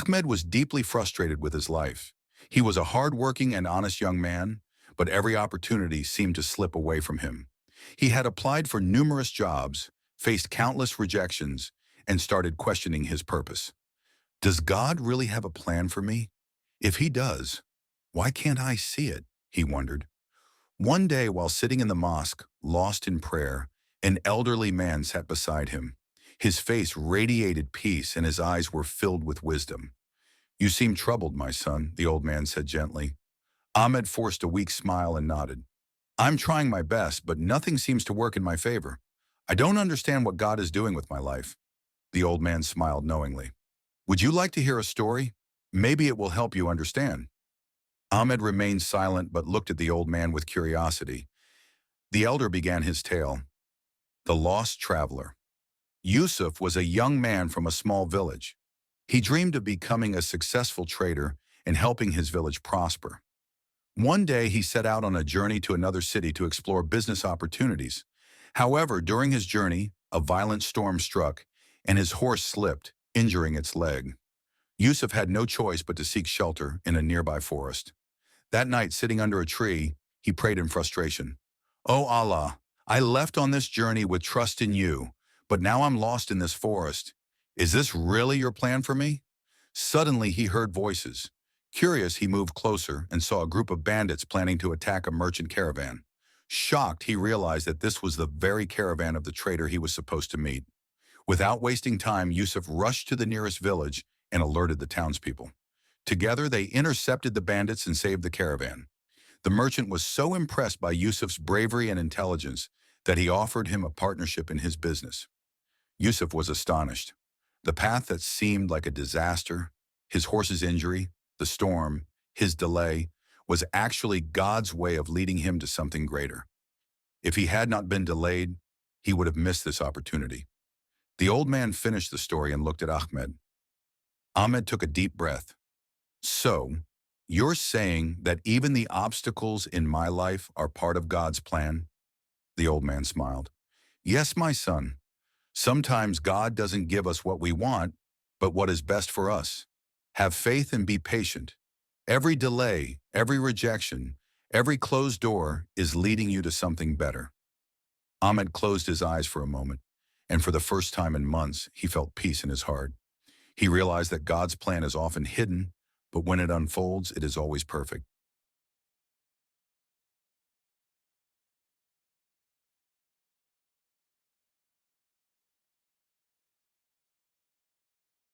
Ahmed was deeply frustrated with his life. He was a hard-working and honest young man, but every opportunity seemed to slip away from him. He had applied for numerous jobs, faced countless rejections, and started questioning his purpose. Does God really have a plan for me? If he does, why can't I see it? He wondered. One day, while sitting in the mosque, lost in prayer, an elderly man sat beside him. His face radiated peace and his eyes were filled with wisdom. You seem troubled, my son, the old man said gently. Ahmed forced a weak smile and nodded. I'm trying my best, but nothing seems to work in my favor. I don't understand what God is doing with my life. The old man smiled knowingly. Would you like to hear a story? Maybe it will help you understand. Ahmed remained silent but looked at the old man with curiosity. The elder began his tale. The Lost Traveler. Yusuf was a young man from a small village. He dreamed of becoming a successful trader and helping his village prosper. One day he set out on a journey to another city to explore business opportunities. However, during his journey, a violent storm struck and his horse slipped, injuring its leg. Yusuf had no choice but to seek shelter in a nearby forest. That night, sitting under a tree, he prayed in frustration. "O Allah, I left on this journey with trust in you, but now I'm lost in this forest. Is this really your plan for me?" Suddenly, he heard voices. Curious, he moved closer and saw a group of bandits planning to attack a merchant caravan. Shocked, he realized that this was the very caravan of the trader he was supposed to meet. Without wasting time, Yusuf rushed to the nearest village and alerted the townspeople. Together, they intercepted the bandits and saved the caravan. The merchant was so impressed by Yusuf's bravery and intelligence that he offered him a partnership in his business. Yusuf was astonished. The path that seemed like a disaster, his horse's injury, the storm, his delay, was actually God's way of leading him to something greater. If he had not been delayed, he would have missed this opportunity. The old man finished the story and looked at Ahmed. Ahmed took a deep breath. So, you're saying that even the obstacles in my life are part of God's plan? The old man smiled. Yes, my son. Sometimes God doesn't give us what we want, but what is best for us. Have faith and be patient. Every delay, every rejection, every closed door is leading you to something better. Ahmed closed his eyes for a moment, and for the first time in months, he felt peace in his heart. He realized that God's plan is often hidden, but when it unfolds, it is always perfect.